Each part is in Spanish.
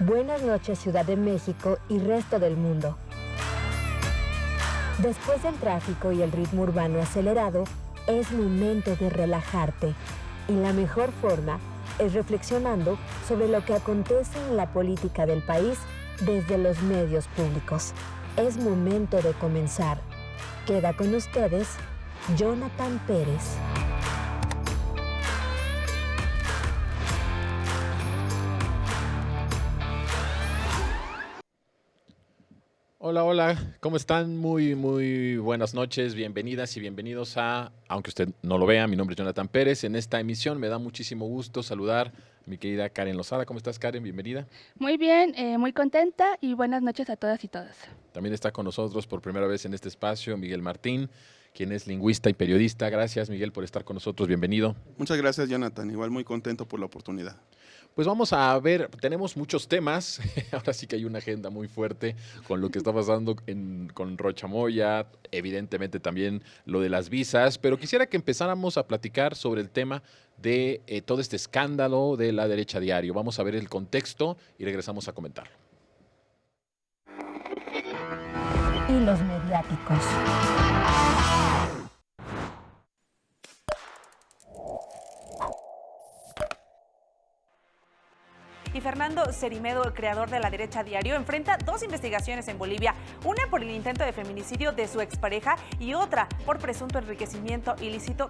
Buenas noches, Ciudad de México y resto del mundo. Después del tráfico y el ritmo urbano acelerado, es momento de relajarte. Y la mejor forma es reflexionando sobre lo que acontece en la política del país desde los medios públicos. Es momento de comenzar. Queda con ustedes, Jonathan Pérez. Hola, hola, ¿cómo están? Muy buenas noches, bienvenidas y bienvenidos a, aunque usted no lo vea, mi nombre es Jonathan Pérez. En esta emisión me da muchísimo gusto saludar a mi querida Karen Lozada. ¿Cómo estás, Karen? Bienvenida. Muy bien, muy contenta y buenas noches a todas y todos. También está con nosotros por primera vez en este espacio Miguel Martín, quien es lingüista y periodista. Gracias, Miguel, por estar con nosotros. Bienvenido. Muchas gracias, Jonathan. Igual muy contento por la oportunidad. Pues vamos a ver, tenemos muchos temas, ahora sí que hay una agenda muy fuerte con lo que está pasando con Rocha Moya, evidentemente también lo de las visas, pero quisiera que empezáramos a platicar sobre el tema de todo este escándalo de La Derecha Diario. Vamos a ver el contexto y regresamos a comentarlo. Y los mediáticos. Y Fernando Cerimedo, creador de La Derecha Diario, enfrenta dos investigaciones en Bolivia, una por el intento de feminicidio de su expareja y otra por presunto enriquecimiento ilícito.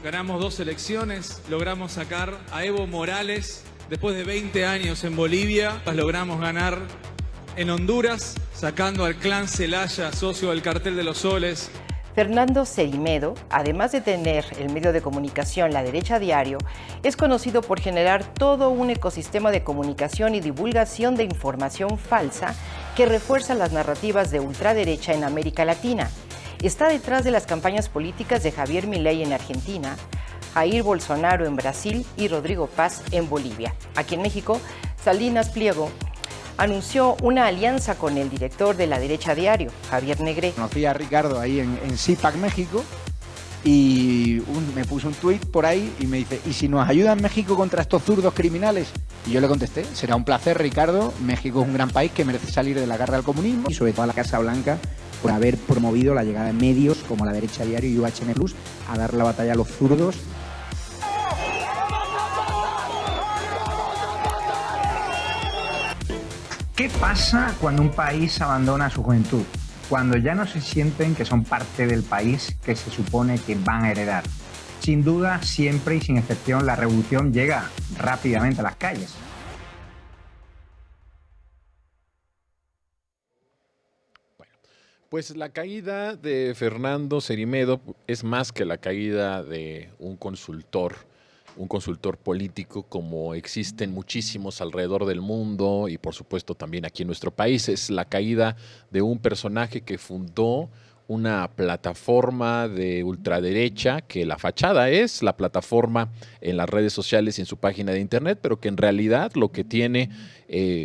Ganamos 2 elecciones, logramos sacar a Evo Morales después de 20 años en Bolivia, las logramos ganar en Honduras, sacando al clan Celaya, socio del Cartel de los Soles. Fernando Cerimedo, además de tener el medio de comunicación La Derecha Diario, es conocido por generar todo un ecosistema de comunicación y divulgación de información falsa que refuerza las narrativas de ultraderecha en América Latina. Está detrás de las campañas políticas de Javier Milei en Argentina, Jair Bolsonaro en Brasil y Rodrigo Paz en Bolivia. Aquí en México, Salinas Pliego anunció una alianza con el director de La Derecha Diario, Javier Negré. Conocí a Ricardo ahí en CIPAC México y me puso un tuit por ahí y me dice, ¿y si nos ayuda en México contra estos zurdos criminales? Y yo le contesté, será un placer, Ricardo, México es un gran país que merece salir de la garra del comunismo. Y sobre todo a la Casa Blanca por haber promovido la llegada de medios como La Derecha Diario y UHN Plus a dar la batalla a los zurdos. ¿Qué pasa cuando un país abandona su juventud? Cuando ya no se sienten que son parte del país que se supone que van a heredar. Sin duda, siempre y sin excepción, la revolución llega rápidamente a las calles. Bueno, pues la caída de Fernando Cerimedo es más que la caída de un consultor político como existen muchísimos alrededor del mundo y por supuesto también aquí en nuestro país. Es la caída de un personaje que fundó una plataforma de ultraderecha, que la fachada es la plataforma en las redes sociales y en su página de internet, pero que en realidad lo que tiene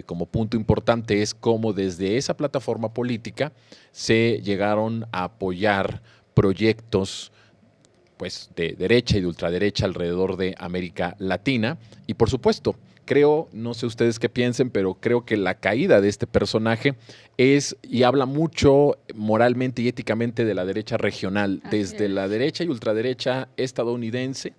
como punto importante es cómo desde esa plataforma política se llegaron a apoyar proyectos pues de derecha y de ultraderecha alrededor de América Latina. Y por supuesto, creo, no sé ustedes qué piensen, pero creo que la caída de este personaje es y habla mucho moralmente y éticamente de la derecha regional, desde la derecha y ultraderecha estadounidense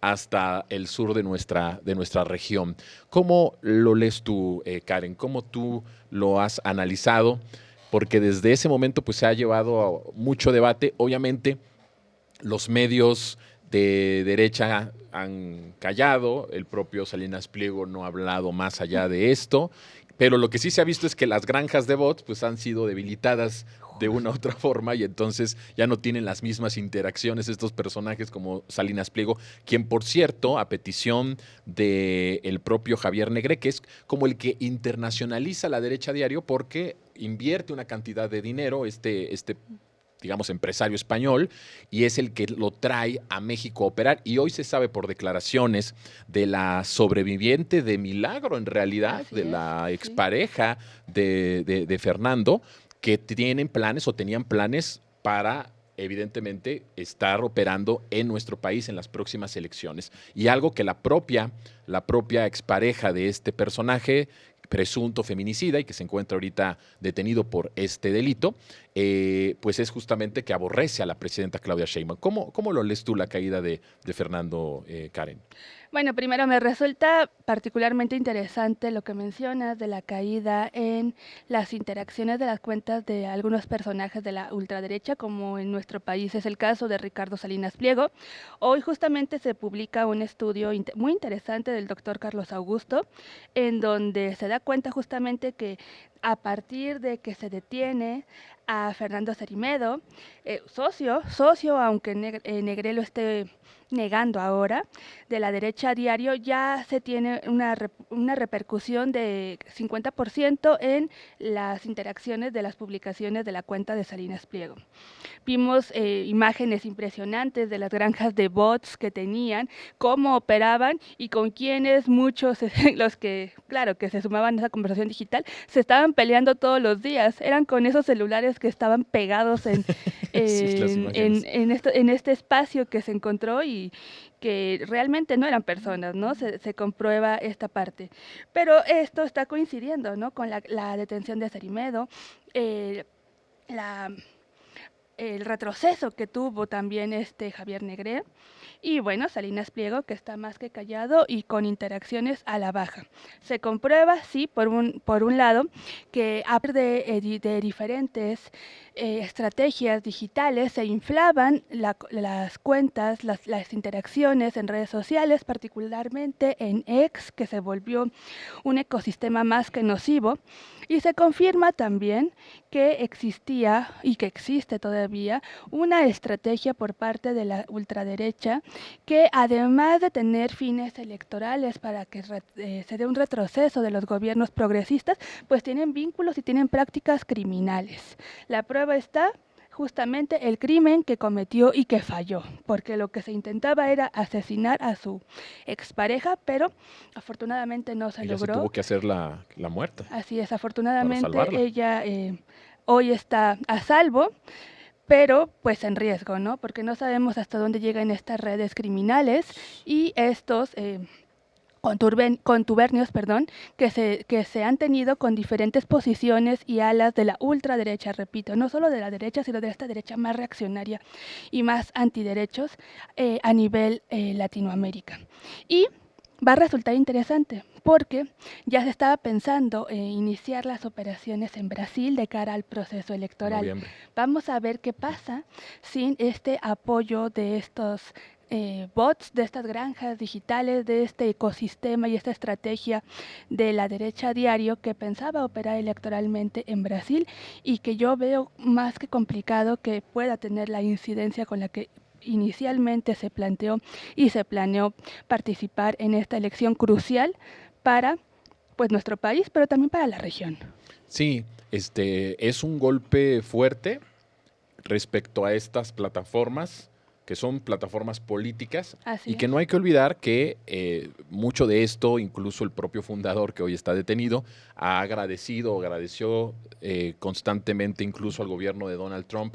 hasta el sur de nuestra región. ¿Cómo lo lees tú, Karen? ¿Cómo tú lo has analizado? Porque desde ese momento pues se ha llevado a mucho debate, obviamente. Los medios de derecha han callado, el propio Salinas Pliego no ha hablado más allá de esto, pero lo que sí se ha visto es que las granjas de bots pues, han sido debilitadas de una u otra forma y entonces ya no tienen las mismas interacciones estos personajes como Salinas Pliego, quien por cierto, a petición del propio Javier Negré, que es como el que internacionaliza La Derecha Diario porque invierte una cantidad de dinero, digamos, empresario español, y es el que lo trae a México a operar. Y hoy se sabe por declaraciones de la sobreviviente de milagro, en realidad, de la expareja de Fernando, que tienen planes o tenían planes para evidentemente estar operando en nuestro país en las próximas elecciones. Y algo que la propia expareja de este personaje presunto feminicida y que se encuentra ahorita detenido por este delito, pues es justamente que aborrece a la presidenta Claudia Sheinbaum. ¿Cómo lo lees tú la caída de Fernando, Karen? Bueno, primero me resulta particularmente interesante lo que mencionas de la caída en las interacciones de las cuentas de algunos personajes de la ultraderecha, como en nuestro país es el caso de Ricardo Salinas Pliego. Hoy justamente se publica un estudio muy interesante del doctor Carlos Augusto, en donde se da cuenta justamente que a partir de que se detiene a Fernando Cerimedo, socio, aunque Negré lo esté negando ahora, de la derecha diario, ya se tiene una repercusión de 50% en las interacciones de las publicaciones de la cuenta de Salinas Pliego. Vimos imágenes impresionantes de las granjas de bots que tenían, cómo operaban y con quienes muchos, los que, claro, que se sumaban a esa conversación digital, se estaban peleando todos los días. Eran con esos celulares que estaban pegados en este espacio que se encontró y que realmente no eran personas, ¿no? Se comprueba esta parte. Pero esto está coincidiendo, ¿no?, con la detención de Cerimedo, el retroceso que tuvo también Javier Negré, y bueno, Salinas Pliego, que está más que callado y con interacciones a la baja. Se comprueba, sí, por un lado, que a partir de diferentes estrategias digitales se inflaban las cuentas, las interacciones en redes sociales, particularmente en X, que se volvió un ecosistema más que nocivo, y se confirma también que existía y que existe todavía una estrategia por parte de la ultraderecha que, además de tener fines electorales para que se dé un retroceso de los gobiernos progresistas, pues tienen vínculos y tienen prácticas criminales. La prueba está justamente el crimen que cometió y que falló, porque lo que se intentaba era asesinar a su expareja, pero afortunadamente no se logró. Se tuvo que hacer la muerta. Así es, afortunadamente ella hoy está a salvo, pero pues en riesgo, ¿no? Porque no sabemos hasta dónde llegan estas redes criminales y estos contubernios, que se han tenido con diferentes posiciones y alas de la ultraderecha, repito, no solo de la derecha, sino de esta derecha más reaccionaria y más antiderechos a nivel Latinoamérica. Y va a resultar interesante porque ya se estaba pensando iniciar las operaciones en Brasil de cara al proceso electoral. Noviembre. Vamos a ver qué pasa sin este apoyo de estos bots, de estas granjas digitales, de este ecosistema y esta estrategia de la derecha diario que pensaba operar electoralmente en Brasil y que yo veo más que complicado que pueda tener la incidencia con la que inicialmente se planteó y se planeó participar en esta elección crucial para pues nuestro país, pero también para la región. Sí, es un golpe fuerte respecto a estas plataformas que son plataformas políticas. Así y que es. no hay que olvidar que mucho de esto, incluso el propio fundador que hoy está detenido, agradeció constantemente incluso al gobierno de Donald Trump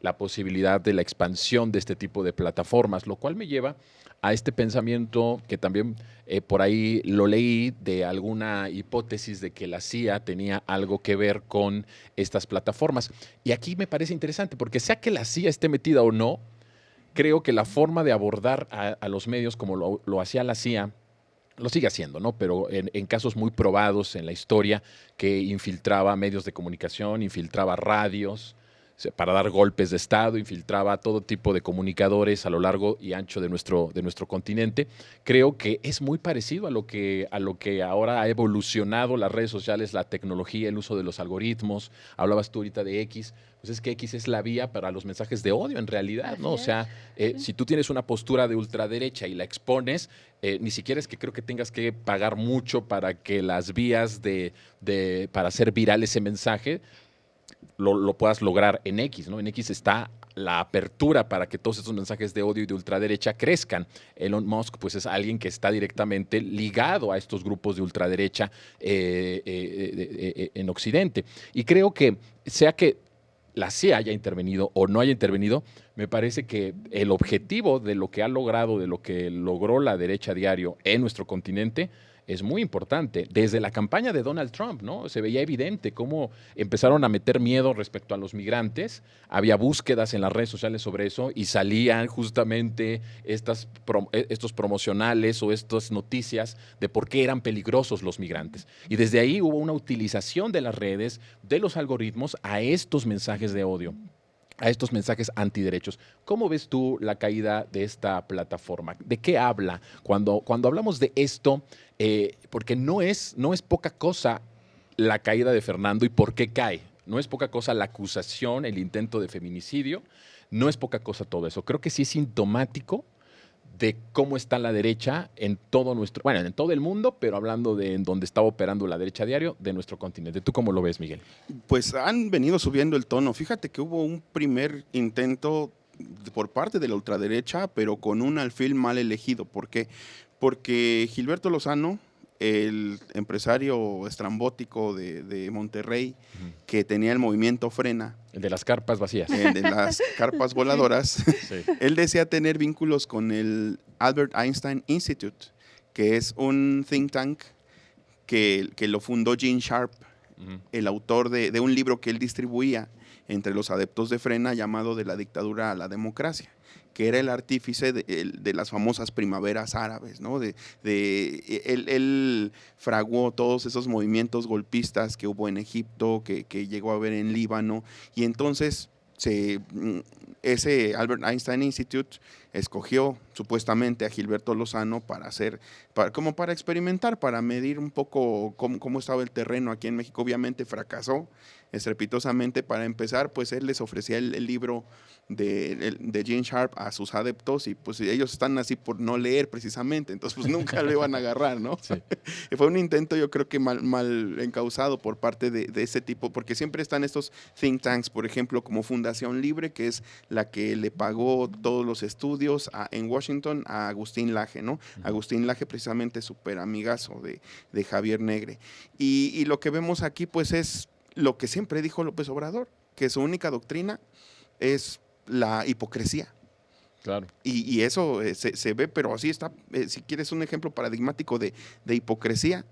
la posibilidad de la expansión de este tipo de plataformas, lo cual me lleva a este pensamiento que también por ahí lo leí de alguna hipótesis de que la CIA tenía algo que ver con estas plataformas. Y aquí me parece interesante, porque sea que la CIA esté metida o no, creo que la forma de abordar a los medios como lo hacía la CIA, lo sigue haciendo, ¿no? Pero en casos muy probados en la historia, que infiltraba medios de comunicación, infiltraba radios para dar golpes de Estado, infiltraba todo tipo de comunicadores a lo largo y ancho de nuestro continente. Creo que es muy parecido a lo que ahora ha evolucionado las redes sociales, la tecnología, el uso de los algoritmos. Hablabas tú ahorita de X, pues es que X es la vía para los mensajes de odio en realidad, ¿no? O sea, si tú tienes una postura de ultraderecha y la expones, ni siquiera es que creo que tengas que pagar mucho para que las vías para hacer viral ese mensaje lo puedas lograr en X, ¿no? En X está la apertura para que todos estos mensajes de odio y de ultraderecha crezcan. Elon Musk, pues, es alguien que está directamente ligado a estos grupos de ultraderecha en Occidente. Y creo que, sea que la CIA haya intervenido o no haya intervenido, me parece que el objetivo de lo que ha logrado, de lo que logró la derecha diario en nuestro continente, es muy importante. Desde la campaña de Donald Trump, ¿no? Se veía evidente cómo empezaron a meter miedo respecto a los migrantes. Había búsquedas en las redes sociales sobre eso y salían justamente estos promocionales o estas noticias de por qué eran peligrosos los migrantes. Y desde ahí hubo una utilización de las redes, de los algoritmos, a estos mensajes de odio, a estos mensajes antiderechos. ¿Cómo ves tú la caída de esta plataforma? ¿De qué habla cuando hablamos de esto? Porque no es poca cosa la caída de Fernando y por qué cae. No es poca cosa la acusación, el intento de feminicidio. No es poca cosa todo eso. Creo que sí es sintomático de cómo está la derecha en todo en todo el mundo, pero hablando de en donde estaba operando la derecha diario de nuestro continente. ¿Tú cómo lo ves, Miguel? Pues han venido subiendo el tono. Fíjate que hubo un primer intento por parte de la ultraderecha, pero con un alfil mal elegido. ¿Por qué? Porque Gilberto Lozano, el empresario estrambótico de Monterrey, que tenía el movimiento Frena. El de las carpas vacías. El de las carpas voladoras. Sí. Él decía tener vínculos con el Albert Einstein Institute, que es un think tank que lo fundó Gene Sharp, el autor de un libro que él distribuía entre los adeptos de Frena llamado De la dictadura a la democracia, que era el artífice de las famosas primaveras árabes, ¿no? Él fraguó todos esos movimientos golpistas que hubo en Egipto, que llegó a haber en Líbano, y entonces ese Albert Einstein Institute escogió supuestamente a Gilberto Lozano para experimentar, para medir un poco cómo estaba el terreno aquí en México. Obviamente fracasó estrepitosamente. Para empezar, pues él les ofrecía el libro de Gene Sharp a sus adeptos y pues ellos están así por no leer precisamente, entonces pues nunca lo iban a agarrar, ¿no? Sí. Fue un intento, yo creo que mal encausado por parte de ese tipo, porque siempre están estos think tanks, por ejemplo, como Fundación Libre, que es la que le pagó todos los estudios en Washington a Agustín Laje, ¿no? Agustín Laje, precisamente súper amigazo de Javier Negre. Y lo que vemos aquí, pues es lo que siempre dijo López Obrador, que su única doctrina es la hipocresía. Claro. Y eso se ve, pero así está. Si quieres un ejemplo paradigmático de hipocresía,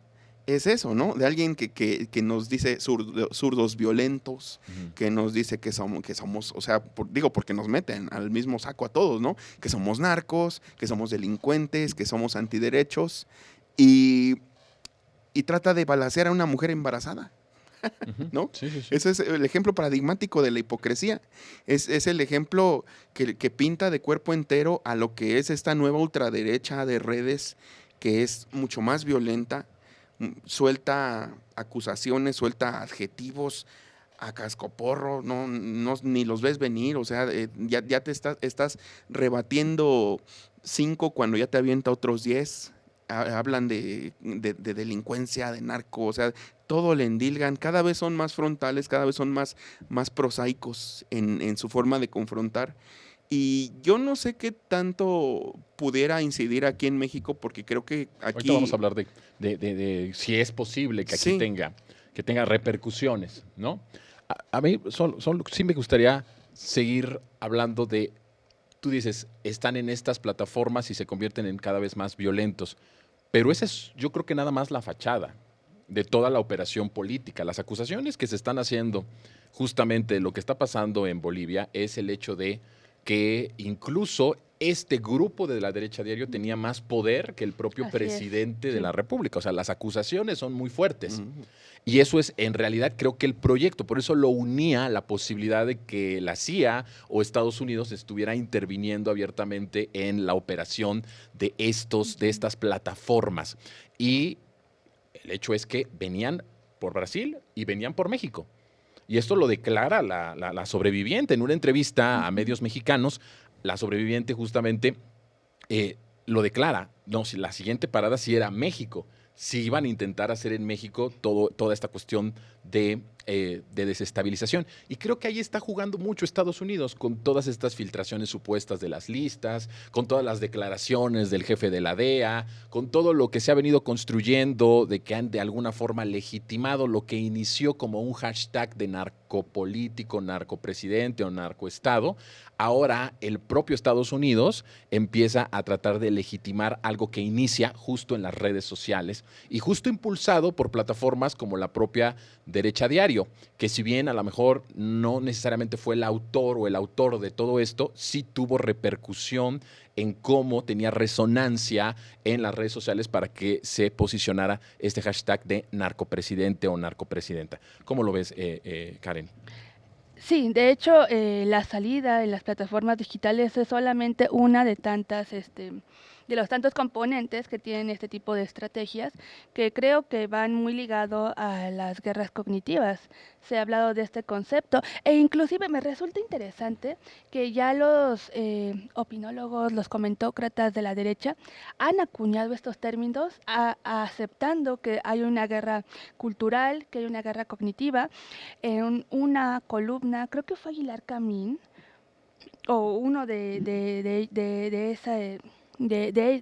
es eso, ¿no? De alguien que nos dice zurdos violentos, que nos dice que somos, o sea, porque nos meten al mismo saco a todos, ¿no? Que somos narcos, que somos delincuentes, que somos antiderechos, y trata de balacear a una mujer embarazada. ¿No? Sí. Ese es el ejemplo paradigmático de la hipocresía. Es el ejemplo que pinta de cuerpo entero a lo que es esta nueva ultraderecha de redes, que es mucho más violenta, suelta acusaciones, suelta adjetivos a cascoporro, ni los ves venir, o sea, ya te estás rebatiendo 5 cuando ya te avienta otros 10. Hablan de delincuencia, de narco, o sea, todo le endilgan, cada vez son más frontales, cada vez son más prosaicos en su forma de confrontar. Y yo no sé qué tanto pudiera incidir aquí en México, porque creo que aquí... Ahorita vamos a hablar de si es posible que aquí tenga repercusiones, ¿no? A mí sí me gustaría seguir hablando de... Tú dices, están en estas plataformas y se convierten en cada vez más violentos. Pero esa es, yo creo que nada más la fachada de toda la operación política. Las acusaciones que se están haciendo justamente de lo que está pasando en Bolivia es el hecho de que incluso este grupo de la derecha diario tenía más poder que el propio presidente de la República. O sea, las acusaciones son muy fuertes. Y eso es, en realidad, creo que el proyecto, por eso lo unía la posibilidad de que la CIA o Estados Unidos estuviera interviniendo abiertamente en la operación de estas plataformas. Y el hecho es que venían por Brasil y venían por México. Y esto lo declara la sobreviviente en una entrevista a medios mexicanos. La sobreviviente justamente lo declara. No, si la siguiente parada sí era México. Si iban a intentar hacer en México toda esta cuestión de desestabilización. Y creo que ahí está jugando mucho Estados Unidos con todas estas filtraciones supuestas de las listas, con todas las declaraciones del jefe de la DEA, con todo lo que se ha venido construyendo de que han de alguna forma legitimado lo que inició como un hashtag de narcopolítico, narcopresidente o narcoestado. Ahora el propio Estados Unidos empieza a tratar de legitimar algo que inicia justo en las redes sociales y justo impulsado por plataformas como la propia Derecha Diario, que si bien a lo mejor no necesariamente fue el autor o el autor de todo esto, sí tuvo repercusión en cómo tenía resonancia en las redes sociales para que se posicionara este hashtag de narcopresidente o narcopresidenta. ¿Cómo lo ves, Karen? Sí, de hecho, la salida en las plataformas digitales es solamente una de tantas, de los tantos componentes que tienen este tipo de estrategias, que creo que van muy ligados a las guerras cognitivas. Se ha hablado de este concepto e inclusive me resulta interesante que ya los opinólogos, los comentócratas de la derecha han acuñado estos términos aceptando que hay una guerra cultural, que hay una guerra cognitiva. En una columna, creo que fue Aguilar Camín, o uno de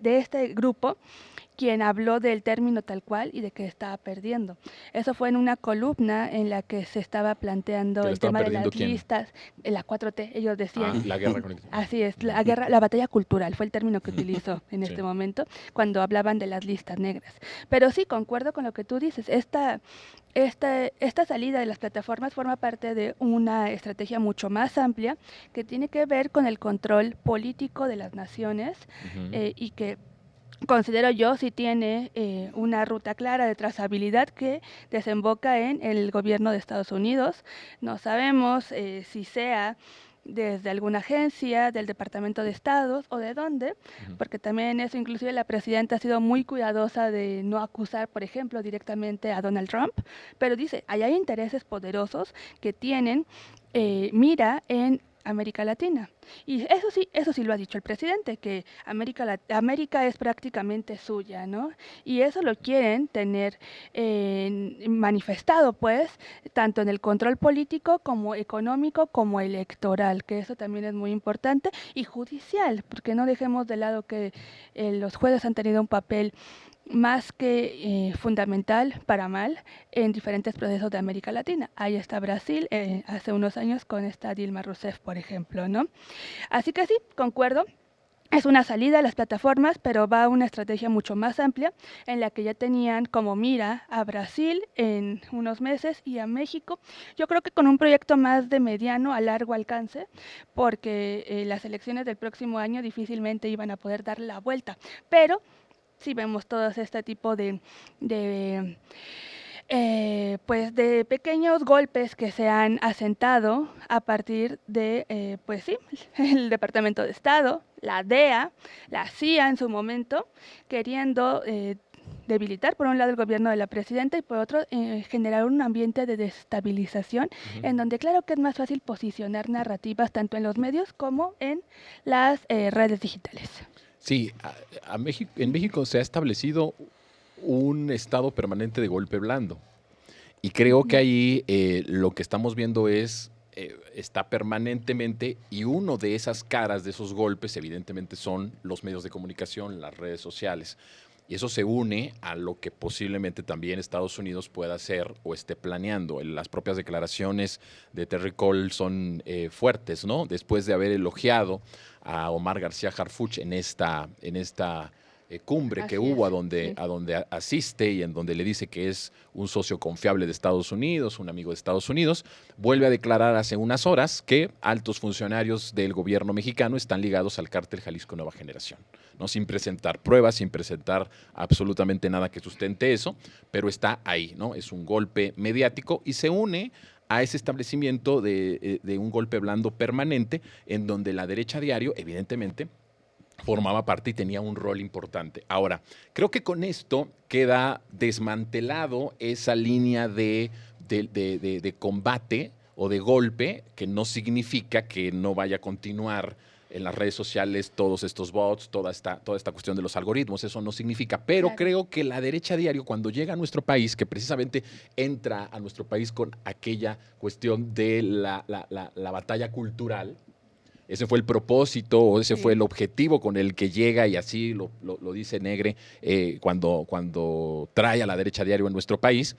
este grupo, quien habló del término tal cual y de que estaba perdiendo. Eso fue en una columna en la que se estaba planteando el tema de las listas, la 4T, ellos decían. La guerra cognitiva. Así es, la batalla cultural fue el término que utilizó en este momento cuando hablaban de las listas negras. Pero sí, concuerdo con lo que tú dices, esta salida de las plataformas forma parte de una estrategia mucho más amplia que tiene que ver con el control político de las naciones y que considero yo si tiene una ruta clara de trazabilidad que desemboca en el gobierno de Estados Unidos. No sabemos si sea desde alguna agencia, del Departamento de Estado o de dónde, porque también eso, inclusive la presidenta ha sido muy cuidadosa de no acusar, por ejemplo, directamente a Donald Trump, pero dice, ahí hay intereses poderosos que tienen mira en América Latina. Y eso sí lo ha dicho el presidente, que América es prácticamente suya, ¿no? Y eso lo quieren tener manifestado, pues, tanto en el control político como económico como electoral, que eso también es muy importante, y judicial, porque no dejemos de lado que los jueces han tenido un papel más que fundamental para mal en diferentes procesos de América Latina. Ahí está Brasil hace unos años con esta Dilma Rousseff, por ejemplo, ¿no? Así que sí, concuerdo. Es una salida a las plataformas, pero va a una estrategia mucho más amplia en la que ya tenían como mira a Brasil en unos meses y a México. Yo creo que con un proyecto más de mediano a largo alcance, porque las elecciones del próximo año difícilmente iban a poder dar la vuelta, pero sí vemos todo este tipo de pequeños golpes que se han asentado a partir de, el Departamento de Estado, la DEA, la CIA en su momento, queriendo debilitar por un lado el gobierno de la presidenta y por otro generar un ambiente de desestabilización en donde claro que es más fácil posicionar narrativas tanto en los medios como en las redes digitales. Sí, en México se ha establecido un estado permanente de golpe blando. Y creo que ahí lo que estamos viendo está permanentemente, y uno de esas caras de esos golpes evidentemente son los medios de comunicación, las redes sociales. Y eso se une a lo que posiblemente también Estados Unidos pueda hacer o esté planeando. Las propias declaraciones de Terry Cole son fuertes, ¿no? Después de haber elogiado a Omar García Harfuch en esta cumbre que hubo a donde asiste y en donde le dice que es un socio confiable de Estados Unidos, un amigo de Estados Unidos, vuelve a declarar hace unas horas que altos funcionarios del gobierno mexicano están ligados al cártel Jalisco Nueva Generación, ¿no? Sin presentar pruebas, sin presentar absolutamente nada que sustente eso, pero está ahí, ¿no? Es un golpe mediático y se une a ese establecimiento de un golpe blando permanente en donde la Derecha Diario, evidentemente, formaba parte y tenía un rol importante. Ahora, creo que con esto queda desmantelado esa línea de combate o de golpe, que no significa que no vaya a continuar en las redes sociales todos estos bots, toda esta cuestión de los algoritmos. Eso no significa. Pero creo que la derecha diario, cuando llega a nuestro país, que precisamente entra a nuestro país con aquella cuestión de la batalla cultural, ese fue el propósito, o ese fue el objetivo con el que llega, y así lo dice Negre cuando trae a la derecha diario en nuestro país,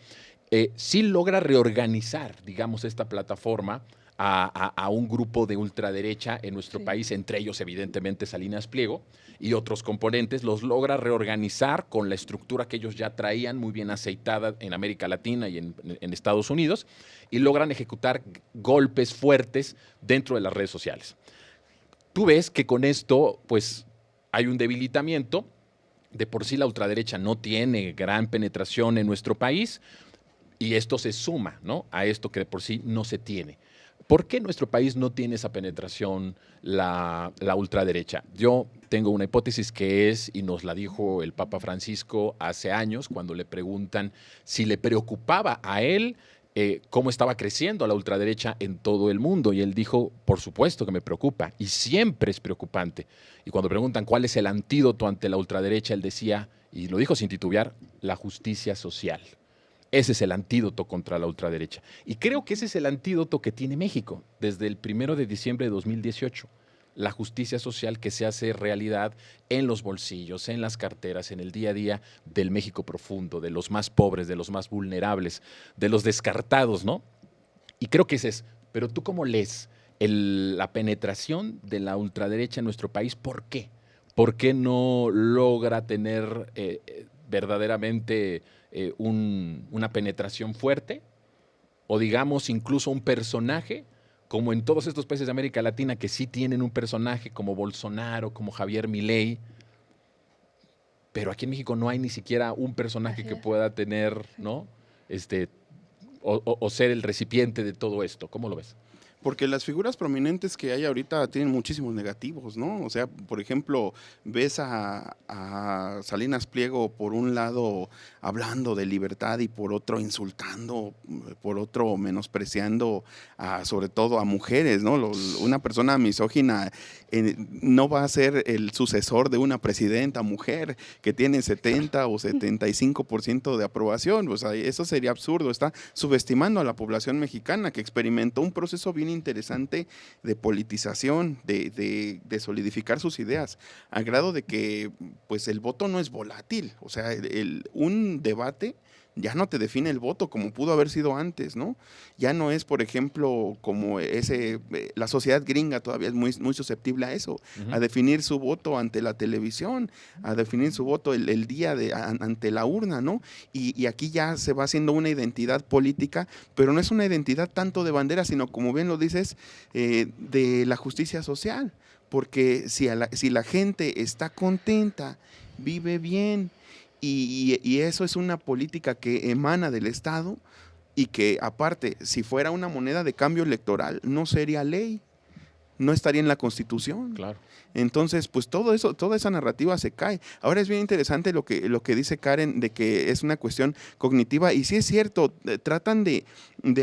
sí logra reorganizar, digamos, esta plataforma a un grupo de ultraderecha en nuestro país, entre ellos evidentemente Salinas Pliego y otros componentes, los logra reorganizar con la estructura que ellos ya traían muy bien aceitada en América Latina y en Estados Unidos, y logran ejecutar golpes fuertes dentro de las redes sociales. Tú ves que con esto pues hay un debilitamiento. De por sí la ultraderecha no tiene gran penetración en nuestro país, y esto se suma, ¿no?, a esto que de por sí no se tiene. ¿Por qué nuestro país no tiene esa penetración la ultraderecha? Yo tengo una hipótesis que es, y nos la dijo el Papa Francisco hace años, cuando le preguntan si le preocupaba a él cómo estaba creciendo la ultraderecha en todo el mundo. Y él dijo, por supuesto que me preocupa, y siempre es preocupante. Y cuando preguntan cuál es el antídoto ante la ultraderecha, él decía, y lo dijo sin titubear, la justicia social. Ese es el antídoto contra la ultraderecha. Y creo que ese es el antídoto que tiene México desde el 1 de diciembre de 2018. La justicia social que se hace realidad en los bolsillos, en las carteras, en el día a día del México profundo, de los más pobres, de los más vulnerables, de los descartados, ¿no? Y creo que ese es. Pero ¿tú cómo lees la penetración de la ultraderecha en nuestro país? ¿Por qué? ¿Por qué no logra tener verdaderamente una penetración fuerte, o digamos incluso un personaje, como en todos estos países de América Latina que sí tienen un personaje como Bolsonaro, como Javier Milei, pero aquí en México no hay ni siquiera un personaje que pueda tener, ¿no?, o ser el recipiente de todo esto? ¿Cómo lo ves? Porque las figuras prominentes que hay ahorita tienen muchísimos negativos, ¿no? O sea, por ejemplo, ves a Salinas Pliego por un lado hablando de libertad y por otro insultando, por otro menospreciando sobre todo a mujeres, ¿no? Una persona misógina no va a ser el sucesor de una presidenta mujer que tiene 70 o 75% de aprobación. O sea, eso sería absurdo. Está subestimando a la población mexicana, que experimentó un proceso bien interesante de politización, de solidificar sus ideas, al grado de que pues el voto no es volátil. O sea, un debate ya no te define el voto como pudo haber sido antes, ¿no? Ya no es, por ejemplo, como la sociedad gringa todavía es muy, muy susceptible a eso, a definir su voto ante la televisión, a definir su voto el día ante la urna, ¿no? Y aquí ya se va haciendo una identidad política, pero no es una identidad tanto de bandera, sino, como bien lo dices, de la justicia social. Porque si la gente está contenta, vive bien, y eso es una política que emana del Estado, y que aparte, si fuera una moneda de cambio electoral, no sería ley, no estaría en la Constitución. Claro. Entonces, pues todo eso, toda esa narrativa se cae. Ahora es bien interesante lo que dice Karen, de que es una cuestión cognitiva, y sí es cierto, tratan de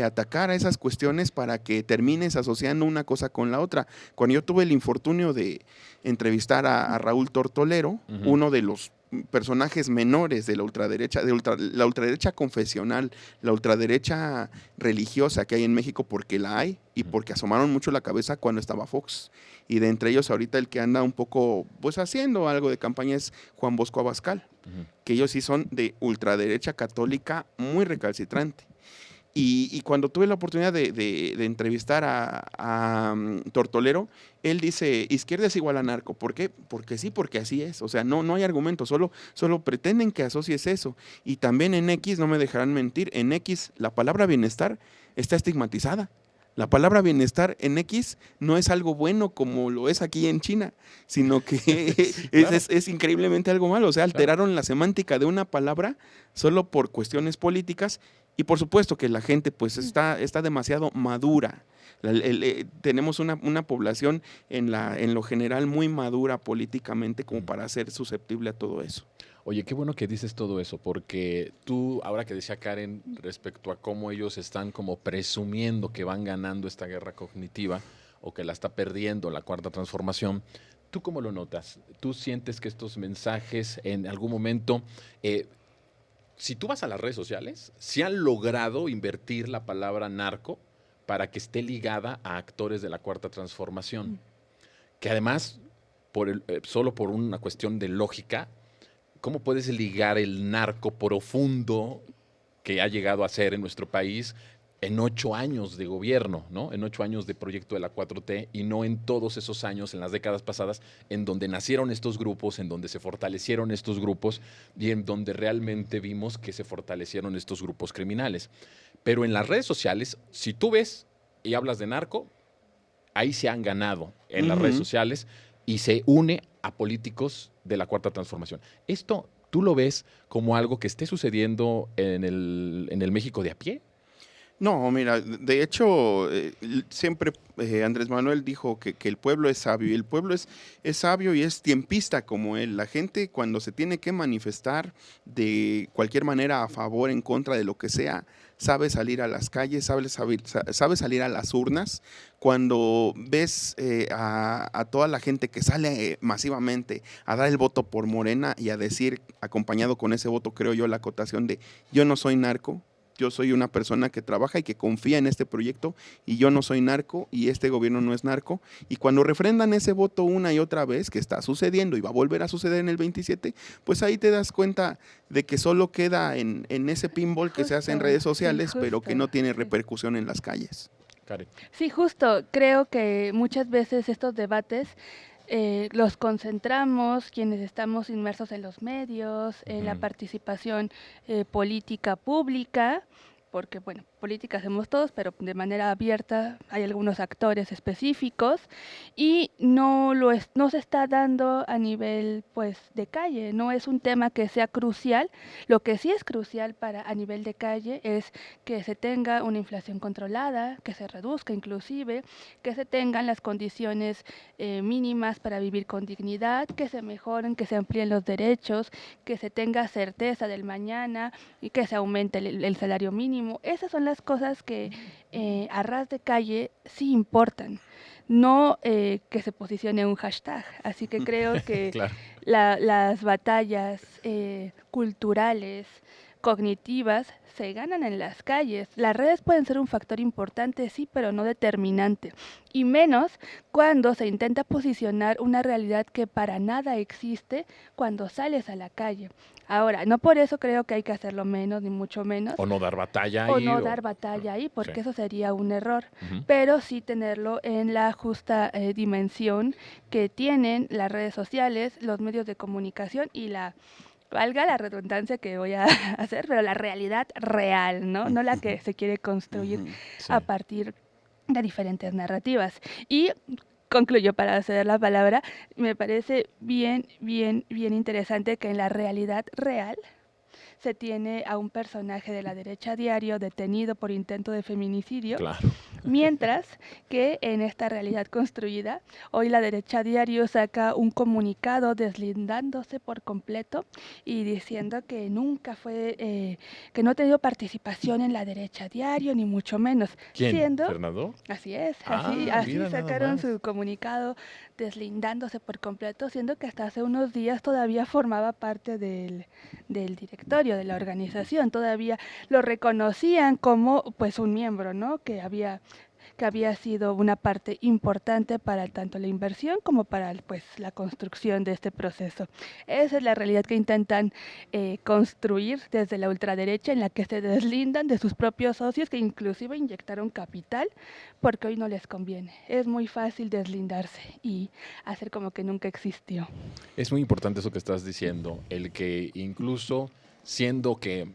atacar a esas cuestiones para que termines asociando una cosa con la otra. Cuando yo tuve el infortunio de entrevistar a Raúl Tortolero, uno de los personajes menores de la ultraderecha, la ultraderecha confesional, la ultraderecha religiosa que hay en México, porque la hay y porque asomaron mucho la cabeza cuando estaba Fox. Y de entre ellos ahorita el que anda un poco pues haciendo algo de campaña es Juan Bosco Abascal, que ellos sí son de ultraderecha católica muy recalcitrante. Y cuando tuve la oportunidad de entrevistar a Tortolero, él dice, izquierda es igual a narco. ¿Por qué? Porque sí, porque así es. O sea, no hay argumento, solo pretenden que asocies eso. Y también en X, no me dejarán mentir, en X la palabra bienestar está estigmatizada. La palabra bienestar en X no es algo bueno como lo es aquí en China, sino que es increíblemente algo malo. O sea, alteraron la semántica de una palabra solo por cuestiones políticas. Y por supuesto que la gente pues está demasiado madura. Tenemos una población en lo general muy madura políticamente como para ser susceptible a todo eso. Oye, qué bueno que dices todo eso, porque tú, ahora que decía Karen respecto a cómo ellos están como presumiendo que van ganando esta guerra cognitiva, o que la está perdiendo la Cuarta Transformación. ¿Tú cómo lo notas? ¿Tú sientes que estos mensajes en algún momento, si tú vas a las redes sociales, se han logrado invertir la palabra narco para que esté ligada a actores de la Cuarta Transformación? Que además, solo por una cuestión de lógica, ¿cómo puedes ligar el narco profundo que ha llegado a ser en nuestro país en 8 años de gobierno, ¿no? En 8 años de proyecto de la 4T y no en todos esos años, en las décadas pasadas, en donde nacieron estos grupos, en donde se fortalecieron estos grupos y en donde realmente vimos que se fortalecieron estos grupos criminales? Pero en las redes sociales, si tú ves y hablas de narco, ahí se han ganado en las redes sociales y se une a políticos de la Cuarta Transformación. Esto, ¿tú lo ves como algo que esté sucediendo en el México de a pie? No, mira, de hecho, siempre Andrés Manuel dijo que el pueblo es sabio, y el pueblo es sabio y es tiempista como él. La gente, cuando se tiene que manifestar de cualquier manera a favor, en contra de lo que sea, sabe salir a las calles, sabe salir a las urnas. Cuando ves a toda la gente que sale masivamente a dar el voto por Morena y a decir, acompañado con ese voto, creo yo, la acotación de yo no soy narco, yo soy una persona que trabaja y que confía en este proyecto y yo no soy narco y este gobierno no es narco. Y cuando refrendan ese voto una y otra vez, que está sucediendo y va a volver a suceder en el 27, pues ahí te das cuenta de que solo queda en ese pinball que se hace en redes sociales, pero que no tiene repercusión en las calles. Karen. Sí, justo. Creo que muchas veces estos debates los concentramos quienes estamos inmersos en los medios, en la participación política pública, porque, bueno, política hacemos todos, pero de manera abierta hay algunos actores específicos y no se está dando a nivel, pues, de calle. No es un tema que sea crucial. Lo que sí es crucial a nivel de calle es que se tenga una inflación controlada, que se reduzca inclusive, que se tengan las condiciones mínimas para vivir con dignidad, que se mejoren, que se amplíen los derechos, que se tenga certeza del mañana y que se aumente el salario mínimo. Esas son las cosas que a ras de calle sí importan, no que se posicione un hashtag. Así que creo que Claro. las batallas culturales, cognitivas, se ganan en las calles. Las redes pueden ser un factor importante, sí, pero no determinante. Y menos cuando se intenta posicionar una realidad que para nada existe cuando sales a la calle. Ahora, no por eso creo que hay que hacerlo menos, ni mucho menos. O no dar batalla ahí. O no dar batalla ahí, porque Sí. eso sería un error. Ujú. Pero sí tenerlo en la justa dimensión que tienen las redes sociales, los medios de comunicación y valga la redundancia que voy a hacer, pero la realidad real, ¿no? No la que se quiere construir Sí. a partir de diferentes narrativas. Y concluyo para ceder la palabra, me parece bien interesante que en la realidad real se tiene a un personaje de la derecha diario detenido por intento de feminicidio, Claro. mientras que en esta realidad construida, hoy la derecha diario saca un comunicado deslindándose por completo y diciendo que nunca fue, que no ha tenido participación en la derecha diario, ni mucho menos. ¿Quién? ¿Fernando? Así es, Ah, así mira nada sacaron más. su comunicado deslindándose por completo, siendo que hasta hace unos días todavía formaba parte del directorio de la organización, todavía lo reconocían como pues un miembro, ¿no? Que había sido una parte importante para tanto la inversión como para pues la construcción de este proceso. Esa es la realidad que intentan construir desde la ultraderecha, en la que se deslindan de sus propios socios que inclusive inyectaron capital porque hoy no les conviene. Es muy fácil deslindarse y hacer como que nunca existió. Es muy importante eso que estás diciendo, el que incluso siendo que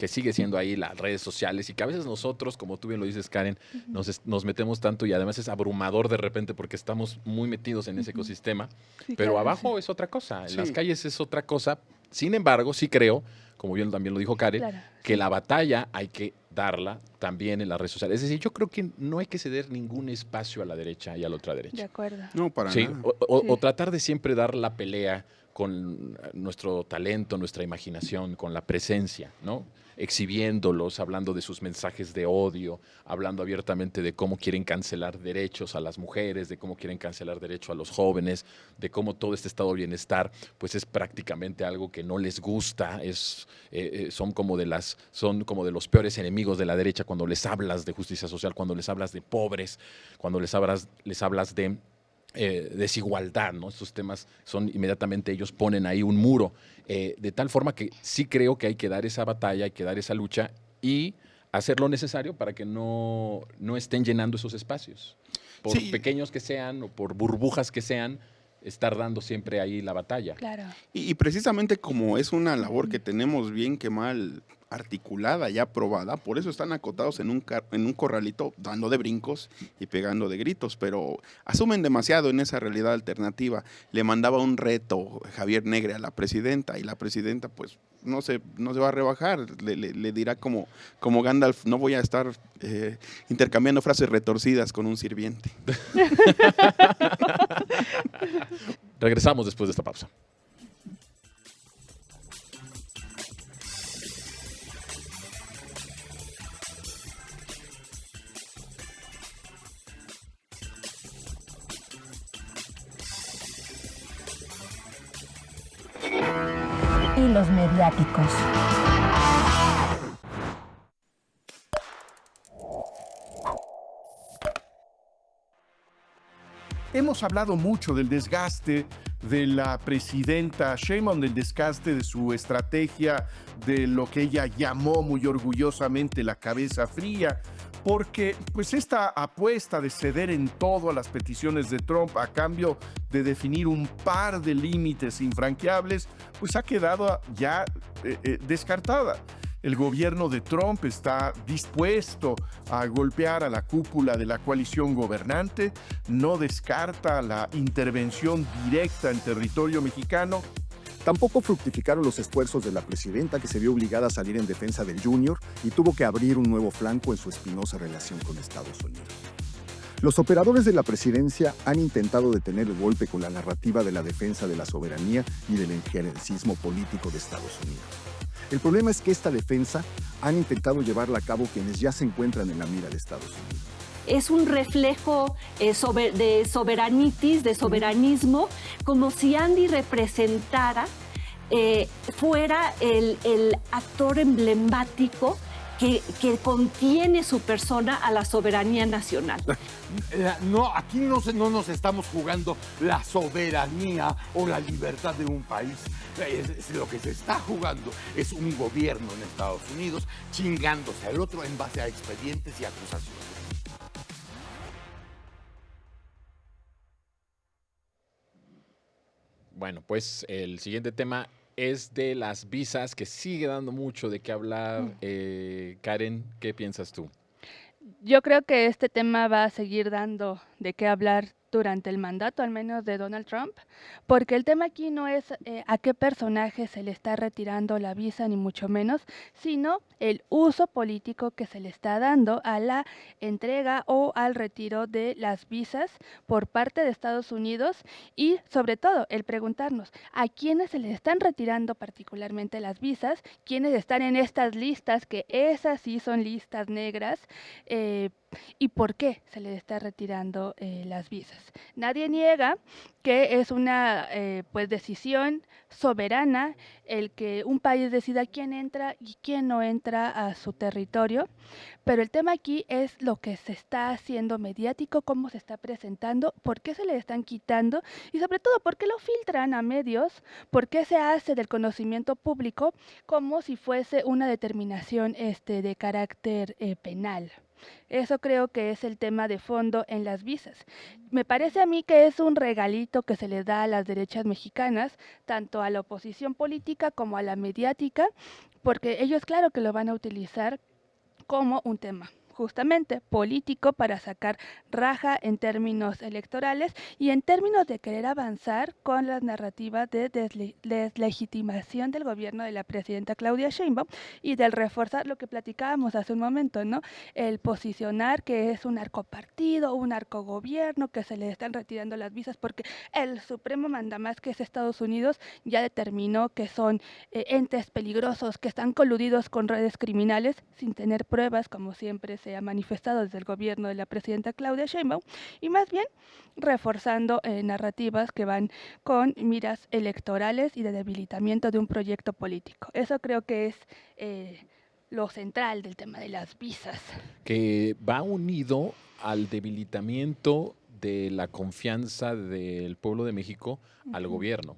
sigue siendo ahí las redes sociales y que a veces nosotros, como tú bien lo dices, Karen, nos metemos tanto y además es abrumador de repente porque estamos muy metidos en ese ecosistema, Sí, pero claro, abajo sí. es otra cosa, en Sí. las calles es otra cosa. Sin embargo, sí creo, como bien también lo dijo Karen, Claro, que sí. la batalla hay que darla también en las redes sociales. Es decir, yo creo que no hay que ceder ningún espacio a la derecha y a la ultraderecha. De acuerdo. No, para Sí, nada. o Sí. tratar de siempre dar la pelea con nuestro talento, nuestra imaginación, con la presencia, ¿no? Exhibiéndolos, hablando de sus mensajes de odio, hablando abiertamente de cómo quieren cancelar derechos a las mujeres, de cómo quieren cancelar derechos a los jóvenes, de cómo todo este estado de bienestar pues es prácticamente algo que no les gusta, son como de los peores enemigos de la derecha cuando les hablas de justicia social, cuando les hablas de pobres, cuando les hablas de desigualdad, ¿no? Estos temas son inmediatamente, ellos ponen ahí un muro, de tal forma que sí creo que hay que dar esa batalla, hay que dar esa lucha y hacer lo necesario para que no estén llenando esos espacios. Por pequeños que sean o por burbujas que sean, estar dando siempre ahí la batalla. Claro. Y precisamente como es una labor que tenemos bien que mal articulada, ya aprobada, por eso están acotados en un corralito dando de brincos y pegando de gritos, pero asumen demasiado en esa realidad alternativa. Le mandaba un reto Javier Negre a la presidenta y la presidenta pues no se va a rebajar, le dirá como Gandalf, no voy a estar intercambiando frases retorcidas con un sirviente. Regresamos después de esta pausa. Hilos mediáticos. Hemos hablado mucho del desgaste de la presidenta Sheinbaum, del desgaste de su estrategia, de lo que ella llamó muy orgullosamente la cabeza fría, porque pues esta apuesta de ceder en todo a las peticiones de Trump a cambio de definir un par de límites infranqueables, pues ha quedado ya descartada. El gobierno de Trump está dispuesto a golpear a la cúpula de la coalición gobernante, no descarta la intervención directa en territorio mexicano. Tampoco fructificaron los esfuerzos de la presidenta, que se vio obligada a salir en defensa del Junior y tuvo que abrir un nuevo flanco en su espinosa relación con Estados Unidos. Los operadores de la presidencia han intentado detener el golpe con la narrativa de la defensa de la soberanía y del injerencismo político de Estados Unidos. El problema es que esta defensa han intentado llevarla a cabo quienes ya se encuentran en la mira de Estados Unidos. Es un reflejo de soberanitis, de soberanismo, como si Andy representara, fuera el actor emblemático que contiene su persona a la soberanía nacional. No, aquí no nos estamos jugando la soberanía o la libertad de un país. Lo que se está jugando es un gobierno en Estados Unidos chingándose al otro en base a expedientes y acusaciones. Bueno, pues el siguiente tema es de las visas, que sigue dando mucho de qué hablar. Karen, ¿qué piensas tú? Yo creo que este tema va a seguir dando de qué hablar durante el mandato, al menos de Donald Trump, porque el tema aquí no es a qué personaje se le está retirando la visa, ni mucho menos, sino el uso político que se le está dando a la entrega o al retiro de las visas por parte de Estados Unidos y, sobre todo, el preguntarnos a quiénes se les están retirando particularmente las visas, quiénes están en estas listas, que esas sí son listas negras, y por qué se les está retirando las visas. Nadie niega que es una decisión soberana el que un país decida quién entra y quién no entra a su territorio, pero el tema aquí es lo que se está haciendo mediático, cómo se está presentando, por qué se le están quitando y sobre todo por qué lo filtran a medios, por qué se hace del conocimiento público como si fuese una determinación de carácter penal. Eso creo que es el tema de fondo en las visas. Me parece a mí que es un regalito que se le da a las derechas mexicanas, tanto a la oposición política como a la mediática, porque ellos claro que lo van a utilizar como un tema justamente político para sacar raja en términos electorales y en términos de querer avanzar con las narrativas de deslegitimación del gobierno de la presidenta Claudia Sheinbaum y del reforzar lo que platicábamos hace un momento, ¿no? El posicionar que es un narcopartido, un narcogobierno, que se le están retirando las visas porque el supremo mandamás, que es Estados Unidos, ya determinó que son entes peligrosos, que están coludidos con redes criminales sin tener pruebas, como siempre se ha manifestado desde el gobierno de la presidenta Claudia Sheinbaum, y más bien reforzando narrativas que van con miras electorales y de debilitamiento de un proyecto político. Eso creo que es lo central del tema de las visas. Que va unido al debilitamiento de la confianza del pueblo de México al gobierno,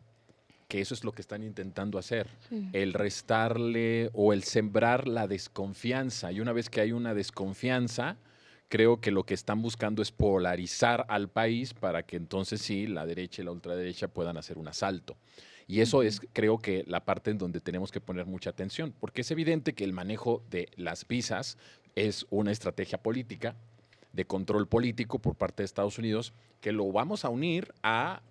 que eso es lo que están intentando hacer, el restarle o el sembrar la desconfianza. Y una vez que hay una desconfianza, creo que lo que están buscando es polarizar al país para que entonces sí, la derecha y la ultraderecha puedan hacer un asalto. Y eso es, creo que, la parte en donde tenemos que poner mucha atención, porque es evidente que el manejo de las visas es una estrategia política, de control político por parte de Estados Unidos, que lo vamos a unir a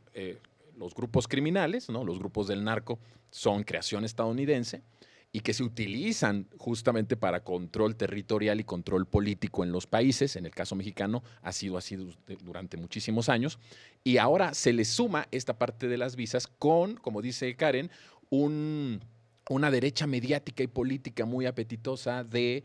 los grupos criminales, ¿no? Los grupos del narco son creación estadounidense y que se utilizan justamente para control territorial y control político en los países. En el caso mexicano ha sido así durante muchísimos años. Y ahora se le suma esta parte de las visas con, como dice Karen, una derecha mediática y política muy apetitosa de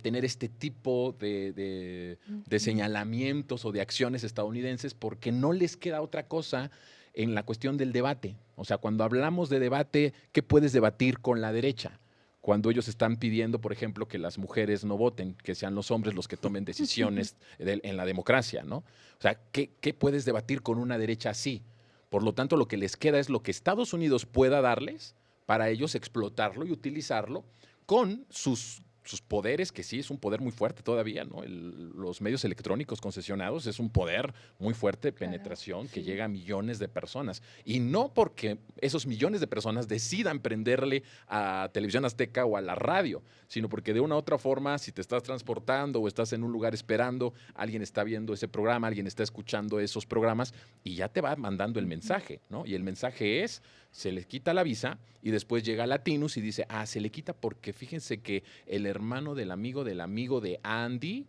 tener este tipo de señalamientos o de acciones estadounidenses, porque no les queda otra cosa en la cuestión del debate. O sea, cuando hablamos de debate, ¿qué puedes debatir con la derecha? Cuando ellos están pidiendo, por ejemplo, que las mujeres no voten, que sean los hombres los que tomen decisiones en la democracia, ¿no? O sea, ¿qué puedes debatir con una derecha así? Por lo tanto, lo que les queda es lo que Estados Unidos pueda darles para ellos explotarlo y utilizarlo con sus poderes, que sí es un poder muy fuerte todavía, ¿no? Los medios electrónicos concesionados es un poder muy fuerte de penetración que llega a millones de personas. Y no porque esos millones de personas decidan prenderle a Televisión Azteca o a la radio, sino porque de una u otra forma, si te estás transportando o estás en un lugar esperando, alguien está viendo ese programa, alguien está escuchando esos programas y ya te va mandando el mensaje, ¿no? Y el mensaje es: se le quita la visa, y después llega Latinus y dice, se le quita porque fíjense que el hermano del amigo de Andy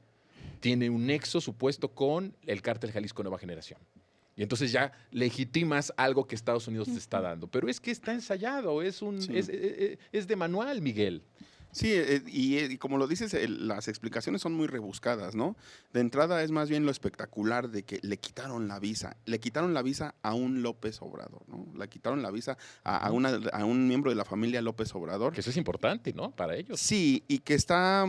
tiene un nexo supuesto con el cártel Jalisco Nueva Generación. Y entonces ya legitimas algo que Estados Unidos te está dando. Pero es que está ensayado, es de manual, Miguel. Sí, y como lo dices, las explicaciones son muy rebuscadas, ¿no? De entrada es más bien lo espectacular de que le quitaron la visa a un López Obrador, ¿no? Le quitaron la visa a un miembro de la familia López Obrador. Que eso es importante, ¿no? Para ellos. Sí, y que está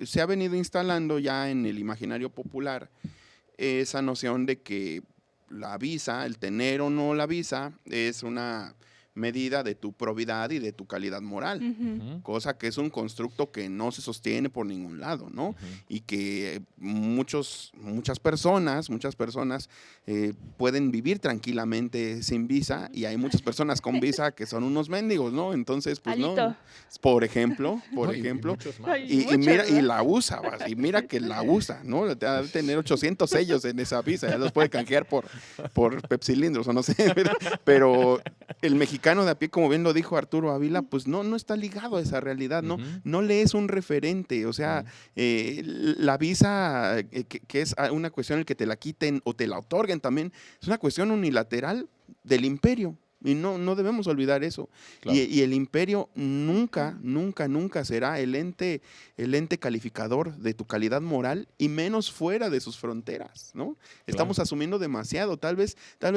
se ha venido instalando ya en el imaginario popular esa noción de que la visa, el tener o no la visa, es una medida de tu probidad y de tu calidad moral, cosa que es un constructo que no se sostiene por ningún lado, ¿no? Y que muchas personas pueden vivir tranquilamente sin visa, y hay muchas personas con visa que son unos mendigos, ¿no? Entonces, pues no, por ejemplo, y la usa, y mira que la usa, ¿no? Ha de tener 800 sellos en esa visa, ya los puede canjear por pepsilindros o no sé, pero el mexicano de a pie, como bien lo dijo Arturo Ávila, pues no está ligado a esa realidad, no le es un referente. O sea, la visa, que es una cuestión el que te la quiten o te la otorguen también, es una cuestión unilateral del imperio. Y no debemos olvidar eso. Claro. Y el imperio nunca será el ente calificador de tu calidad moral, y menos fuera de sus fronteras, ¿no? Claro. Estamos asumiendo demasiado, tal vez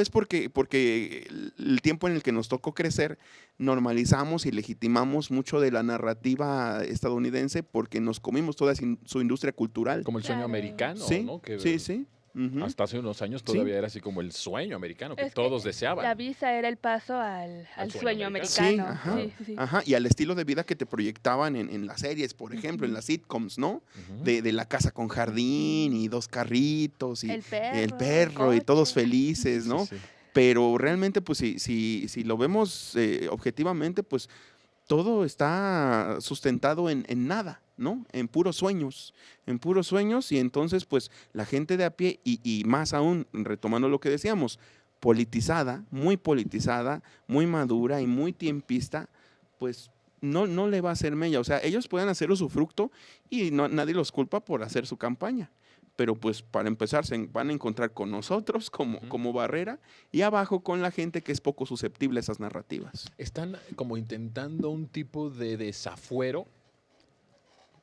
porque el tiempo en el que nos tocó crecer, normalizamos y legitimamos mucho de la narrativa estadounidense porque nos comimos toda su industria cultural. Como el sueño americano, sí, ¿no? Sí. Hasta hace unos años todavía era así como el sueño americano que todos deseaban. La visa era el paso al sueño americano. Sí, ajá. Y al estilo de vida que te proyectaban en las series, por ejemplo, en las sitcoms, ¿no? De la casa con jardín y 2 carritos y el perro y todos felices, ¿no? Sí. Pero realmente, pues si lo vemos objetivamente, pues todo está sustentado en nada, ¿no? En puros sueños, y entonces pues la gente de a pie y más aún, retomando lo que decíamos, politizada, muy madura y muy tiempista, pues no le va a hacer mella. O sea, ellos pueden hacer usufructo y nadie los culpa por hacer su campaña. Pero pues para empezar se van a encontrar con nosotros como barrera y abajo con la gente que es poco susceptible a esas narrativas. Están como intentando un tipo de desafuero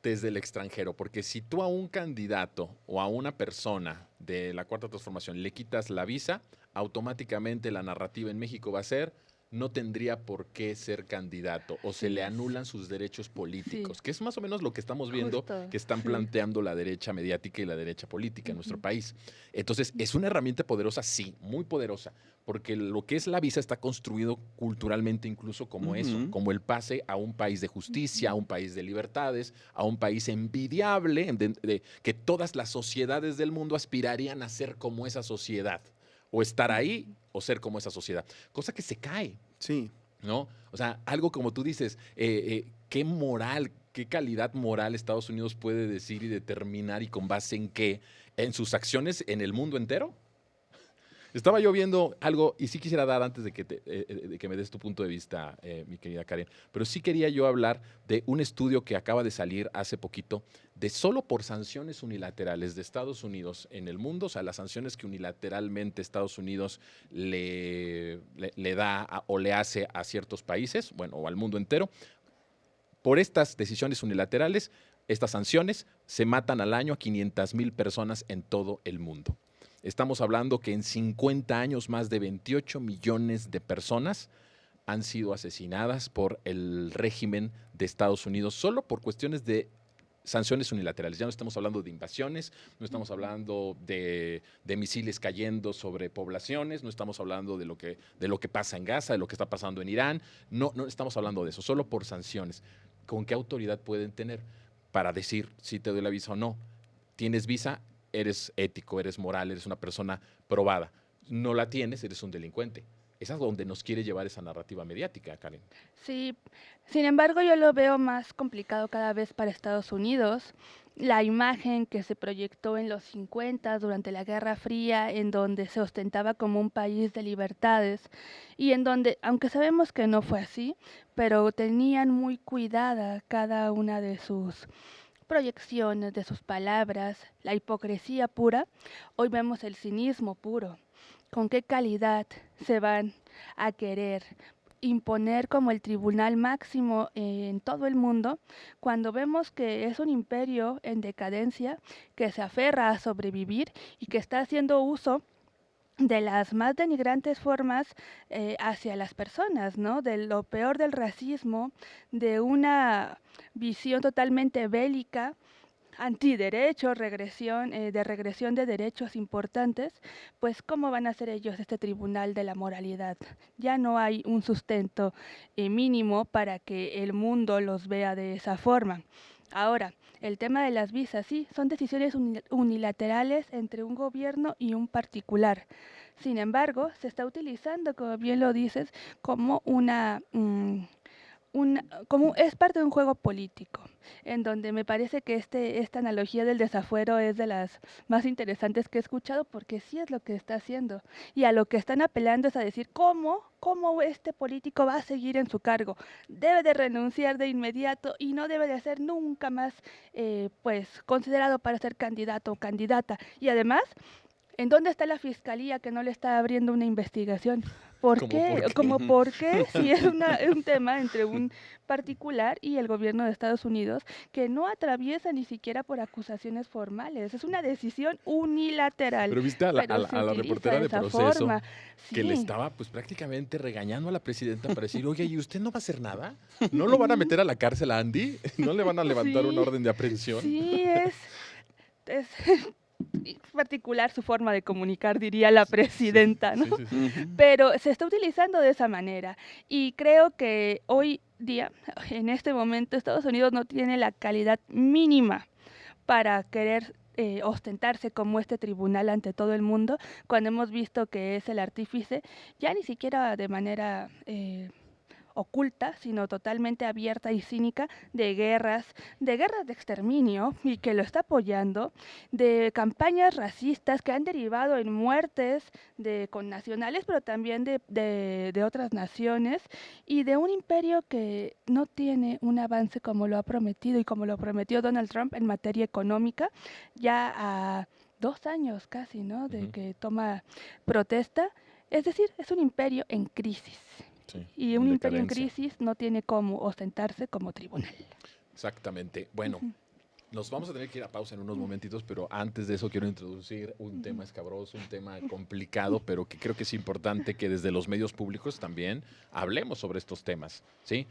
desde el extranjero, porque si tú a un candidato o a una persona de la Cuarta Transformación le quitas la visa, automáticamente la narrativa en México va a ser: no tendría por qué ser candidato o se le anulan sus derechos políticos, que es más o menos lo que estamos viendo que están planteando la derecha mediática y la derecha política en nuestro país. Entonces, es una herramienta poderosa, sí, muy poderosa, porque lo que es la visa está construido culturalmente incluso como eso, como el pase a un país de justicia, a un país de libertades, a un país envidiable, que todas las sociedades del mundo aspirarían a ser como esa sociedad. O estar ahí o ser como esa sociedad. Cosa que se cae. Sí. ¿No? O sea, algo como tú dices, qué moral, qué calidad moral Estados Unidos puede decir y determinar y con base en qué, en sus acciones en el mundo entero. Estaba yo viendo algo, y sí quisiera dar antes de que me des tu punto de vista, mi querida Karen, pero sí quería yo hablar de un estudio que acaba de salir hace poquito, de solo por sanciones unilaterales de Estados Unidos en el mundo, o sea, las sanciones que unilateralmente Estados Unidos le da o le hace a ciertos países, bueno, o al mundo entero. Por estas decisiones unilaterales, estas sanciones, se matan al año a 500,000 personas en todo el mundo. Estamos hablando que en 50 años más de 28 millones de personas han sido asesinadas por el régimen de Estados Unidos solo por cuestiones de sanciones unilaterales. Ya no estamos hablando de invasiones, no estamos hablando de misiles cayendo sobre poblaciones, no estamos hablando de lo que pasa en Gaza, de lo que está pasando en Irán, no estamos hablando de eso, solo por sanciones. ¿Con qué autoridad pueden tener para decir si te doy la visa o no? ¿Tienes visa? Eres ético, eres moral, eres una persona probada. No la tienes, eres un delincuente. Es a donde nos quiere llevar esa narrativa mediática, Karen. Sí, sin embargo yo lo veo más complicado cada vez para Estados Unidos. La imagen que se proyectó en los 50 durante la Guerra Fría, en donde se ostentaba como un país de libertades y en donde, aunque sabemos que no fue así, pero tenían muy cuidada cada una de sus proyecciones, de sus palabras, la hipocresía pura. Hoy vemos el cinismo puro. ¿Con qué calidad se van a querer imponer como el tribunal máximo en todo el mundo cuando vemos que es un imperio en decadencia que se aferra a sobrevivir y que está haciendo uso de las más denigrantes formas hacia las personas, ¿no? De lo peor del racismo, de una visión totalmente bélica, antiderechos, regresión de derechos importantes, pues ¿cómo van a ser ellos este tribunal de la moralidad? Ya no hay un sustento mínimo para que el mundo los vea de esa forma. Ahora, el tema de las visas, sí, son decisiones unilaterales entre un gobierno y un particular. Sin embargo, se está utilizando, como bien lo dices, como es parte de un juego político, en donde me parece que esta analogía del desafuero es de las más interesantes que he escuchado, porque sí es lo que está haciendo, y a lo que están apelando es a decir cómo este político va a seguir en su cargo, debe de renunciar de inmediato y no debe de ser nunca más pues considerado para ser candidato o candidata, y además, ¿en dónde está la fiscalía que no le está abriendo una investigación? ¿Por qué? ¿Por qué? Si es un tema entre un particular y el gobierno de Estados Unidos que no atraviesa ni siquiera por acusaciones formales. Es una decisión unilateral. Pero viste a la reportera de Proceso que sí. le estaba pues prácticamente regañando a la presidenta para decir, oye, ¿y usted no va a hacer nada? ¿No lo van a meter a la cárcel a Andy? ¿No le van a levantar una orden de aprehensión? Sí, es particular su forma de comunicar, diría la presidenta, ¿no? Sí. Pero se está utilizando de esa manera y creo que hoy día, en este momento, Estados Unidos no tiene la calidad mínima para querer ostentarse como este tribunal ante todo el mundo, cuando hemos visto que es el artífice, ya ni siquiera de manera oculta, sino totalmente abierta y cínica de guerras de exterminio, y que lo está apoyando, de campañas racistas que han derivado en muertes de connacionales, pero también de otras naciones, y de un imperio que no tiene un avance como lo ha prometido y como lo prometió Donald Trump en materia económica, ya a 2 años casi, ¿no?, de que toma protesta. Es decir, es un imperio en crisis. Sí, Y un imperio en decadencia. crisis no tiene cómo ostentarse como tribunal. Exactamente. Bueno, nos vamos a tener que ir a pausa en unos momentitos, pero antes de eso quiero introducir un tema escabroso, un tema complicado, pero que creo que es importante que desde los medios públicos también hablemos sobre estos temas, ¿sí?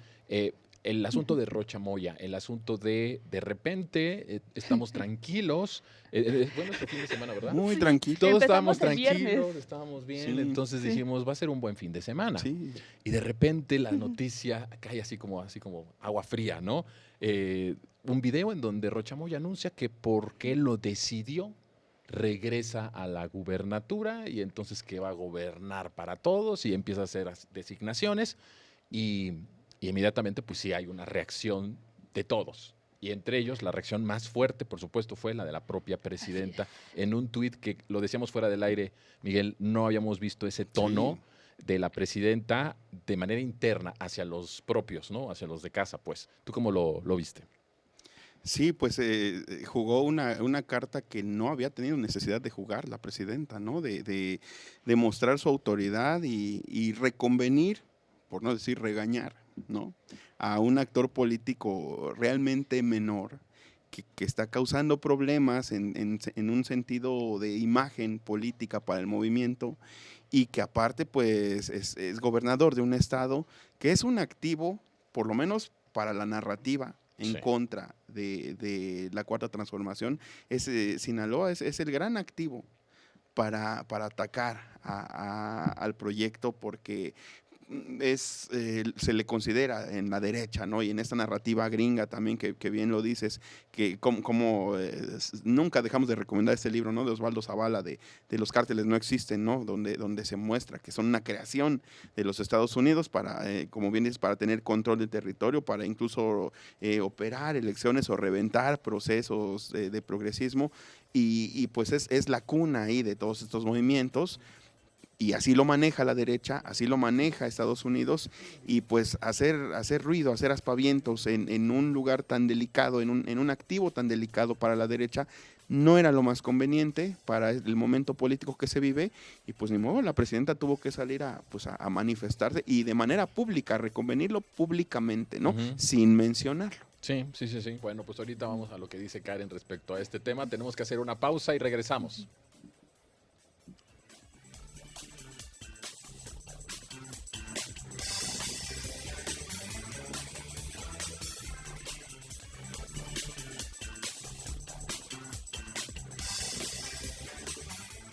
El asunto de Rocha Moya, el asunto de repente estamos tranquilos. Bueno, este fin de semana, ¿verdad? Muy tranquilo. Todos estábamos Empezamos el tranquilos, viernes. estábamos bien, Sí, entonces sí. dijimos, va a ser un buen fin de semana. Sí. Y de repente la noticia cae así como agua fría, ¿no? Un video en donde Rocha Moya anuncia que porque él lo decidió, regresa a la gubernatura y entonces que va a gobernar para todos y empieza a hacer designaciones y inmediatamente pues sí hay una reacción de todos. Y entre ellos, la reacción más fuerte, por supuesto, fue la de la propia presidenta en un tuit que, lo decíamos fuera del aire, Miguel, no habíamos visto ese tono de la presidenta de manera interna hacia los propios, ¿no? Hacia los de casa, pues. ¿Tú cómo lo viste? Sí, pues jugó una carta que no había tenido necesidad de jugar la presidenta, ¿no? De mostrar su autoridad y reconvenir, por no decir regañar, ¿no?, a un actor político realmente menor que está causando problemas en un sentido de imagen política para el movimiento y que aparte pues es gobernador de un estado que es un activo, por lo menos para la narrativa, en contra de la Cuarta Transformación. Sinaloa es el gran activo para atacar al proyecto porque se le considera en la derecha, ¿no? Y en esta narrativa gringa también que bien lo dices, que como nunca dejamos de recomendar este libro, ¿no?, de Osvaldo Zavala, de Los cárteles no existen, ¿no?, donde se muestra que son una creación de los Estados Unidos para, como bien dices, para tener control del territorio, para incluso operar elecciones o reventar procesos de progresismo, y pues es la cuna ahí de todos estos movimientos. Y así lo maneja la derecha, así lo maneja Estados Unidos, y pues hacer ruido, hacer aspavientos en un lugar tan delicado, en un activo tan delicado para la derecha, no era lo más conveniente para el momento político que se vive, y pues ni modo, la presidenta tuvo que salir a manifestarse y de manera pública, a reconvenirlo públicamente, ¿no? Sin mencionarlo. Sí. Bueno, pues ahorita vamos a lo que dice Karen respecto a este tema. Tenemos que hacer una pausa y regresamos.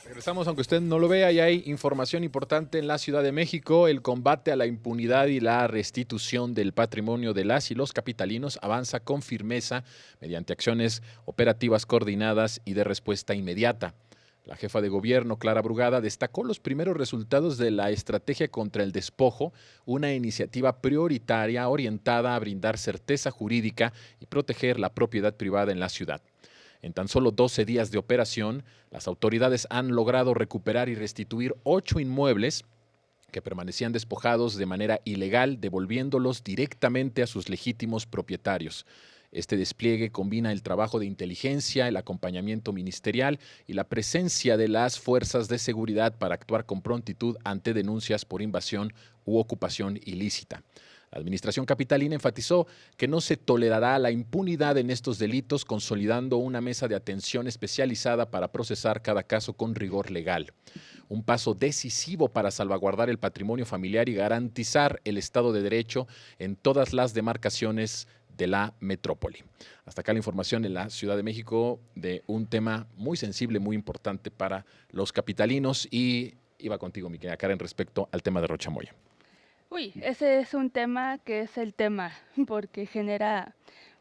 Regresamos, aunque usted no lo vea, y hay información importante en la Ciudad de México. El combate a la impunidad y la restitución del patrimonio de las y los capitalinos avanza con firmeza mediante acciones operativas coordinadas y de respuesta inmediata. La jefa de gobierno, Clara Brugada, destacó los primeros resultados de la estrategia contra el despojo, una iniciativa prioritaria orientada a brindar certeza jurídica y proteger la propiedad privada en la ciudad. En tan solo 12 días de operación, las autoridades han logrado recuperar y restituir 8 inmuebles que permanecían despojados de manera ilegal, devolviéndolos directamente a sus legítimos propietarios. Este despliegue combina el trabajo de inteligencia, el acompañamiento ministerial y la presencia de las fuerzas de seguridad para actuar con prontitud ante denuncias por invasión u ocupación ilícita. La administración capitalina enfatizó que no se tolerará la impunidad en estos delitos, consolidando una mesa de atención especializada para procesar cada caso con rigor legal. Un paso decisivo para salvaguardar el patrimonio familiar y garantizar el Estado de Derecho en todas las demarcaciones de la metrópoli. Hasta acá la información en la Ciudad de México de un tema muy sensible, muy importante para los capitalinos. Y iba contigo, mi querida Karen, respecto al tema de Rocha Moya. Uy, ese es un tema que es el tema, porque genera